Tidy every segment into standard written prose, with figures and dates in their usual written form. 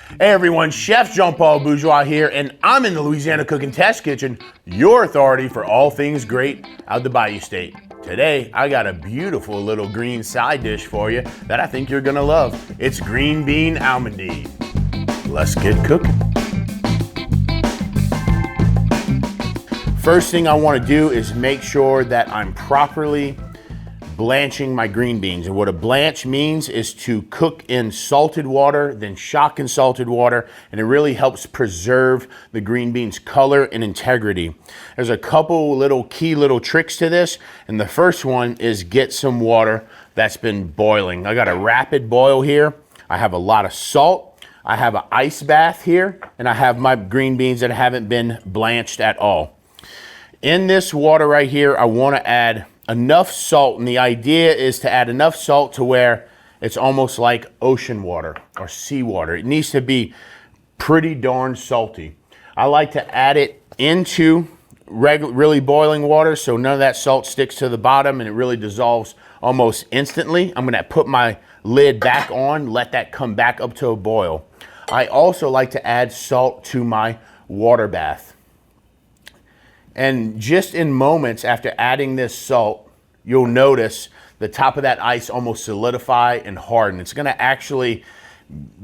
Hey everyone, Chef Jean-Paul Bourgeois here, and I'm in the Louisiana Cooking Test Kitchen, your authority for all things great out the Bayou State. Today, I got a beautiful little green side dish for you that I think you're gonna love. It's Green Bean Amandine. Let's get cooking. First thing I wanna do is make sure that I'm properly blanching my green beans. And what a blanch means is to cook in salted water, then shock in salted water, and it really helps preserve the green beans' color and integrity. There's a couple key little tricks to this, and the first one is get some water that's been boiling. I got a rapid boil here. I have a lot of salt. I have an ice bath here, and I have my green beans that haven't been blanched at all. In this water right here, I want to add enough salt, and the idea is to add enough salt to where it's almost like ocean water or seawater. It needs to be pretty darn salty. I like to add it into really boiling water so none of that salt sticks to the bottom and it really dissolves almost instantly. I'm gonna put my lid back on, let that come back up to a boil. I also like to add salt to my water bath. And just in moments after adding this salt, you'll notice the top of that ice almost solidify and harden. It's gonna actually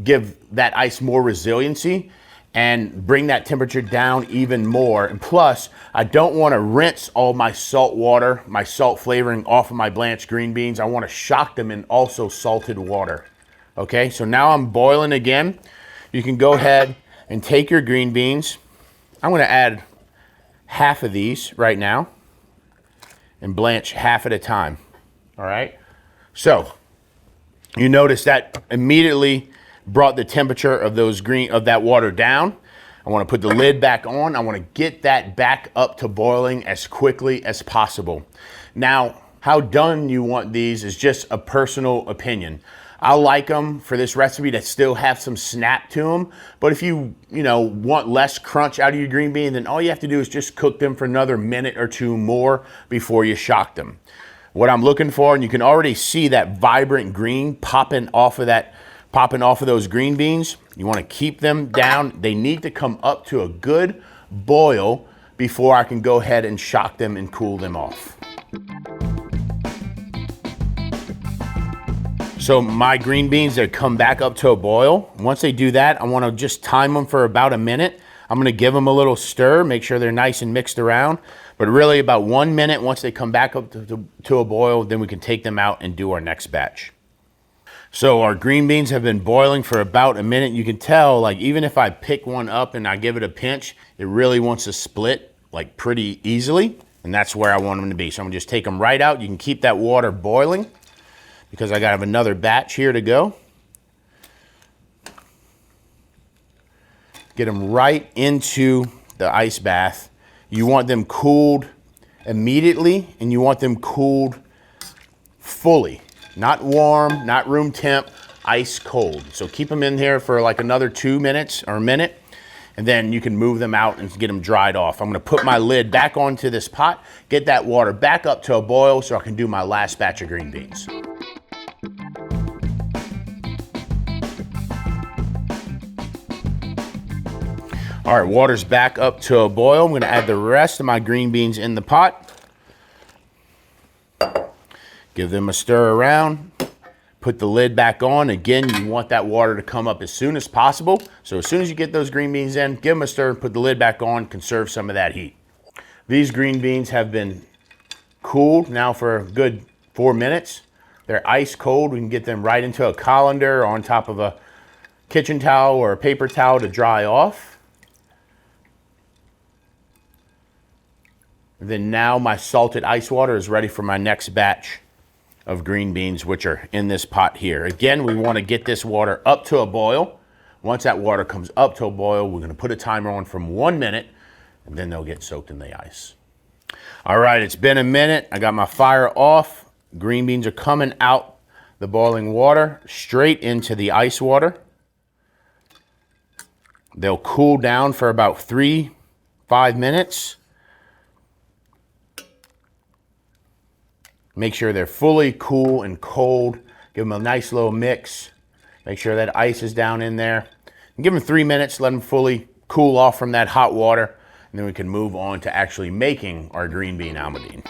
give that ice more resiliency and bring that temperature down even more. And plus, I don't wanna rinse all my salt water, my salt flavoring off of my blanched green beans. I wanna shock them in also salted water. Okay, so now I'm boiling again. You can go ahead and take your green beans. I'm gonna add half of these right now and blanch half at a time. All right, so you notice that immediately brought the temperature of that water down. I want to put the lid back on. I want to get that back up to boiling as quickly as possible. Now, how done you want these is just a personal opinion. I like them for this recipe that still have some snap to them. But if you want less crunch out of your green bean, then all you have to do is just cook them for another minute or two more before you shock them. What I'm looking for, and you can already see that vibrant green popping off of those green beans. You want to keep them down. They need to come up to a good boil before I can go ahead and shock them and cool them off. So my green beans, they come back up to a boil. Once they do that, I want to just time them for about a minute. I'm going to give them a little stir, make sure they're nice and mixed around. But really about 1 minute, once they come back up to a boil, then we can take them out and do our next batch. So our green beans have been boiling for about a minute. You can tell, like, even if I pick one up and I give it a pinch, it really wants to split like pretty easily. And that's where I want them to be. So I'm going to just take them right out. You can keep that water boiling, because I got to have another batch here to go. Get them right into the ice bath. You want them cooled immediately, and you want them cooled fully. Not warm, not room temp, ice cold. So keep them in here for like another 2 minutes or a minute, and then you can move them out and get them dried off. I'm gonna put my lid back onto this pot, get that water back up to a boil so I can do my last batch of green beans. All right, water's back up to a boil. I'm gonna add the rest of my green beans in the pot. Give them a stir around. Put the lid back on. Again, you want that water to come up as soon as possible. So as soon as you get those green beans in, give them a stir, put the lid back on, conserve some of that heat. These green beans have been cooled now for a good 4 minutes. They're ice cold. We can get them right into a colander or on top of a kitchen towel or a paper towel to dry off. Then now my salted ice water is ready for my next batch of green beans, which are in this pot here. Again, we want to get this water up to a boil. Once that water comes up to a boil, we're going to put a timer on from 1 minute, and then they'll get soaked in the ice. All right, it's been a minute. I got my fire off. Green beans are coming out the boiling water straight into the ice water. They'll cool down for about 3-5 minutes. Make sure they're fully cool and cold. Give them a nice little mix. Make sure that ice is down in there. Give them 3 minutes, let them fully cool off from that hot water, and then we can move on to actually making our green bean almondine.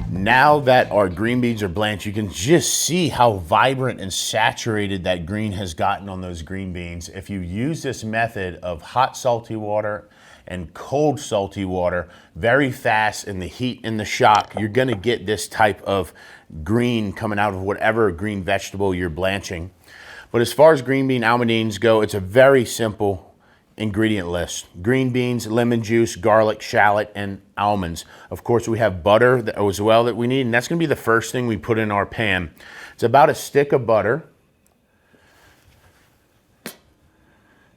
Now that our green beans are blanched, you can just see how vibrant and saturated that green has gotten on those green beans. If you use this method of hot salty water and cold salty water very fast in the heat and the shock, you're gonna get this type of green coming out of whatever green vegetable you're blanching. But as far as green bean almondines go, it's a very simple ingredient list. Green beans, lemon juice, garlic, shallot, and almonds. Of course, we have butter as well that we need, and that's gonna be the first thing we put in our pan. It's about a stick of butter.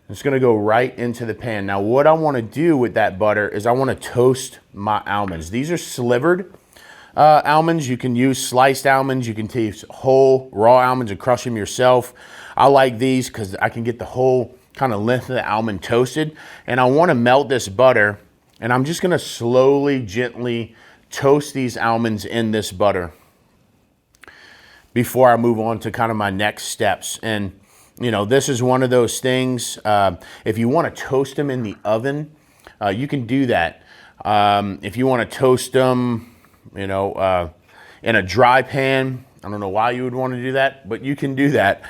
It's gonna go right into the pan. Now, what I wanna do with that butter is I wanna toast my almonds. These are slivered almonds. You can use sliced almonds. You can use whole raw almonds and crush them yourself. I like these because I can get the whole kind of length of the almond toasted. And I wanna melt this butter, and I'm just gonna slowly, gently toast these almonds in this butter before I move on to kind of my next steps. And you know, this is one of those things, if you want to toast them in the oven, you can do that. If you want to toast them, you know, in a dry pan, I don't know why you would want to do that, but you can do that.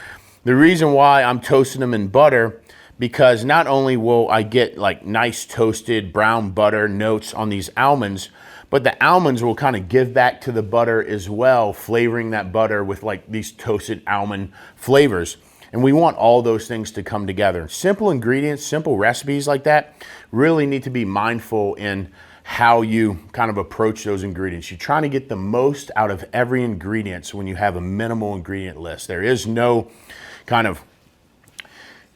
The reason why I'm toasting them in butter, because not only will I get like nice toasted brown butter notes on these almonds, but the almonds will kind of give back to the butter as well, flavoring that butter with like these toasted almond flavors. And we want all those things to come together. Simple ingredients, simple recipes like that really need to be mindful in how you kind of approach those ingredients. You're trying to get the most out of every ingredient when you have a minimal ingredient list. There is no kind of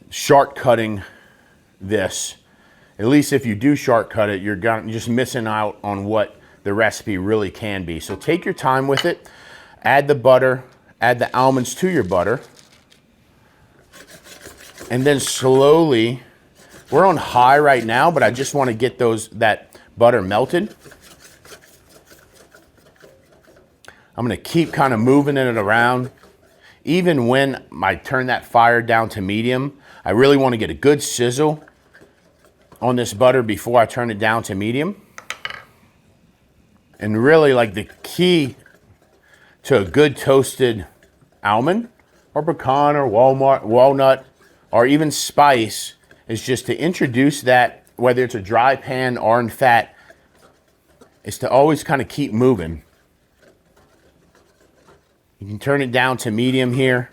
shortcutting this. At least if you do shortcut it, you're just missing out on what the recipe really can be. So take your time with it. Add the butter, add the almonds to your butter. And then slowly, we're on high right now, but I just want to get that butter melted. I'm going to keep kind of moving it around. Even when I turn that fire down to medium, I really want to get a good sizzle on this butter before I turn it down to medium. And really, like, the key to a good toasted almond or pecan or walnut or even spice is just to introduce that, whether it's a dry pan or in fat, is to always kind of keep moving. You can turn it down to medium here,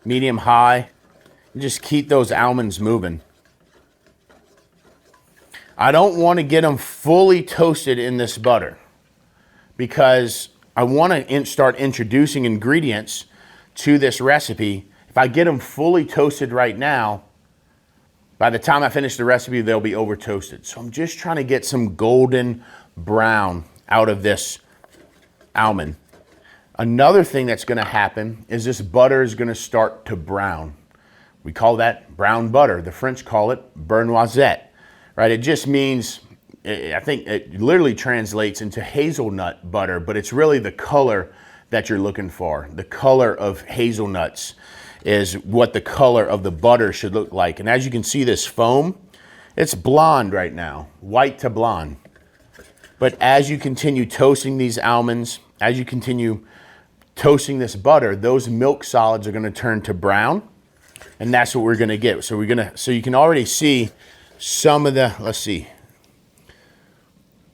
medium high, and just keep those almonds moving. I don't want to get them fully toasted in this butter because I want to start introducing ingredients to this recipe. If I get them fully toasted right now, by the time I finish the recipe, they'll be over toasted. So I'm just trying to get some golden brown out of this almond. Another thing that's going to happen is this butter is going to start to brown. We call that brown butter. The French call it beurre noisette, right? It just means, I think it literally translates into hazelnut butter, but it's really the color that you're looking for. The color of hazelnuts is what the color of the butter should look like. And as you can see, this foam, it's blonde right now, white to blonde. But as you continue toasting these almonds, as you continue toasting this butter, those milk solids are going to turn to brown, and that's what we're going to get. So you can already see some of the, let's see,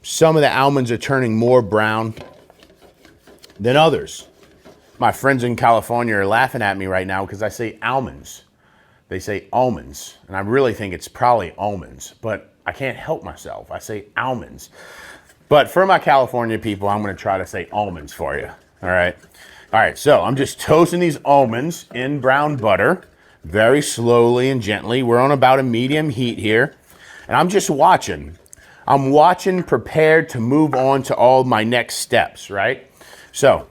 some of the almonds are turning more brown than others. My friends in California are laughing at me right now because I say almonds. They say almonds, and I really think it's probably almonds, but I can't help myself. I say almonds. But for my California people, I'm going to try to say almonds for you. All right. All right. So I'm just toasting these almonds in brown butter very slowly and gently. We're on about a medium heat here, and I'm just watching. I'm watching, prepared to move on to all my next steps, right? So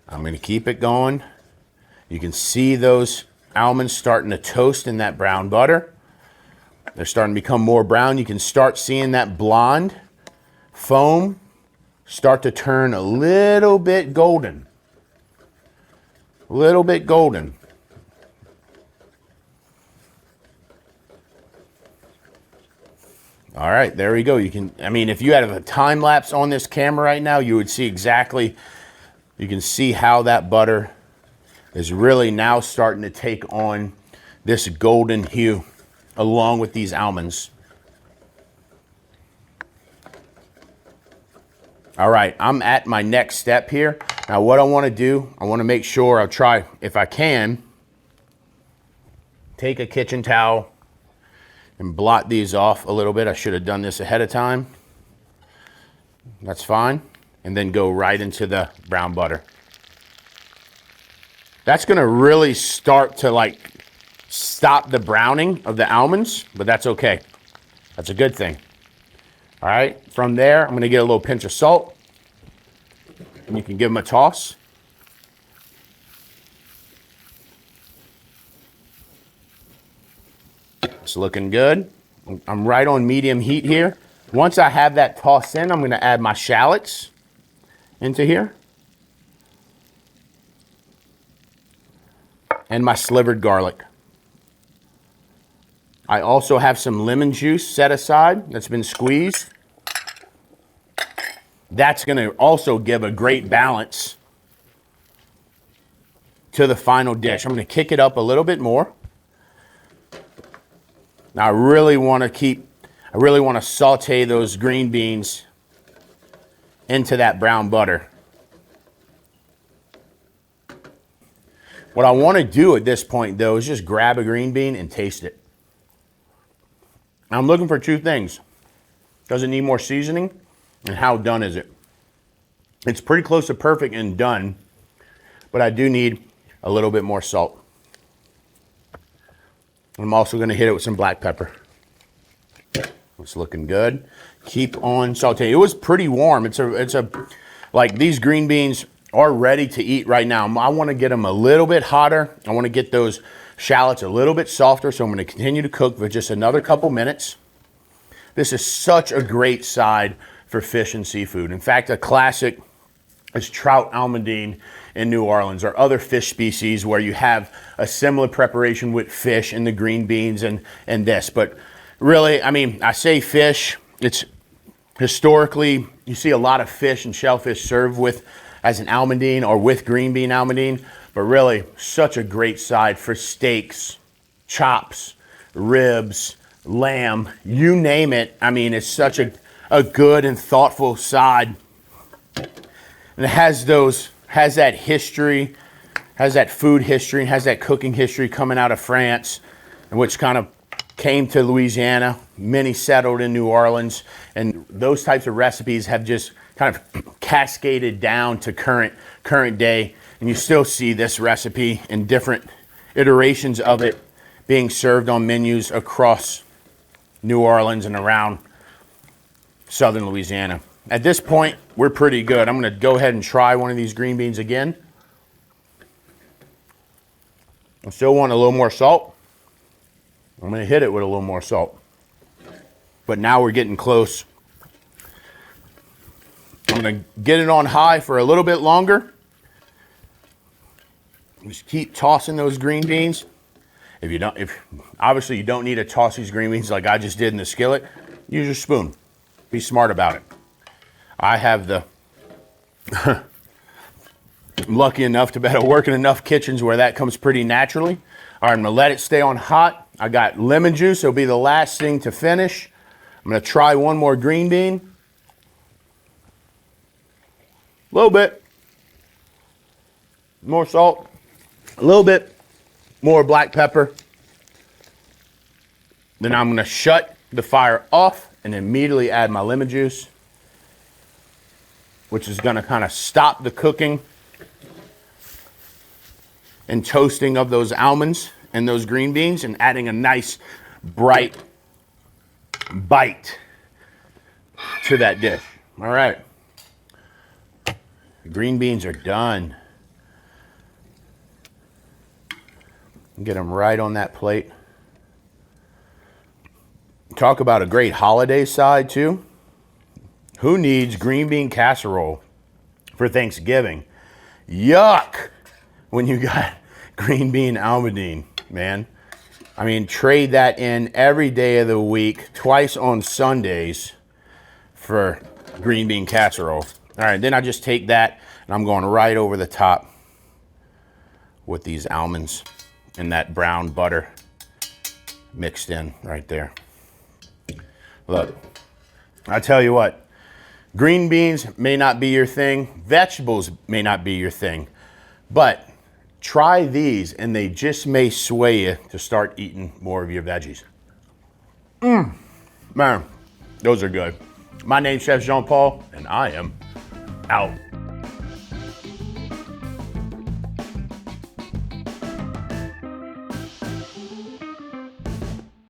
I'm going to keep it going. You can see those almonds starting to toast in that brown butter. They're starting to become more brown. You can start seeing that blonde foam start to turn a little bit golden. A little bit golden. All right, there we go. You can, I mean, if you had a time lapse on this camera right now, you would see exactly, you can see how that butter is really now starting to take on this golden hue along with these almonds. All right, I'm at my next step here. Now what I want to do, I want to make sure, I'll try, if I can, take a kitchen towel and blot these off a little bit. I should have done this ahead of time. That's fine. And then go right into the brown butter. That's gonna really start to like stop the browning of the almonds, but that's okay. That's a good thing. All right, from there, I'm gonna get a little pinch of salt, and you can give them a toss. It's looking good. I'm right on medium heat here. Once I have that tossed in, I'm gonna add my shallots into here. And my slivered garlic. I also have some lemon juice set aside that's been squeezed. That's gonna also give a great balance to the final dish. I'm gonna kick it up a little bit more. Now I really wanna saute those green beans into that brown butter. What I wanna do at this point though is just grab a green bean and taste it. I'm looking for two things. Does it need more seasoning? And how done is it? It's pretty close to perfect and done, but I do need a little bit more salt. I'm also gonna hit it with some black pepper. It's looking good. Keep on sauteing. It was pretty warm. It's a like these green beans are ready to eat right now. I wanna get them a little bit hotter. I wanna get those shallots a little bit softer, so I'm gonna continue to cook for just another couple minutes. This is such a great side for fish and seafood. In fact, a classic is trout almondine in New Orleans, or other fish species where you have a similar preparation with fish and the green beans and this. But really, I mean, I say fish, it's historically, you see a lot of fish and shellfish served with as an almondine or with green bean amandine. But really, such a great side for steaks, chops, ribs, lamb, you name it. I mean, it's such a good and thoughtful side. And it has that history, has that food history, and has that cooking history coming out of France, which kind of came to Louisiana. Many settled in New Orleans. And those types of recipes have just kind of cascaded down to current day. And you still see this recipe in different iterations of it being served on menus across New Orleans and around southern Louisiana. At this point, we're pretty good. I'm gonna go ahead and try one of these green beans again. I still want a little more salt. I'm gonna hit it with a little more salt. But now we're getting close. I'm gonna get it on high for a little bit longer. Just keep tossing those green beans. If obviously you don't need to toss these green beans like I just did in the skillet, use your spoon. Be smart about it. I have I'm lucky enough to be able to work in enough kitchens where that comes pretty naturally. All right, I'm gonna let it stay on hot. I got lemon juice, it'll be the last thing to finish. I'm gonna try one more green bean. A little bit more salt. A little bit more black pepper. Then I'm gonna shut the fire off and immediately add my lemon juice, which is gonna kind of stop the cooking and toasting of those almonds and those green beans and adding a nice bright bite to that dish. All right, green beans are done. Get them right on that plate. Talk about a great holiday side too. Who needs green bean casserole for Thanksgiving? Yuck! When you got green bean almondine, man. I mean, trade that in every day of the week, twice on Sundays for green bean casserole. All right, then I just take that and I'm going right over the top with these almonds and that brown butter mixed in right there. Look, I tell you what, green beans may not be your thing, vegetables may not be your thing, but try these and they just may sway you to start eating more of your veggies. Man, those are good. My name's Chef Jean Paul, and I am out.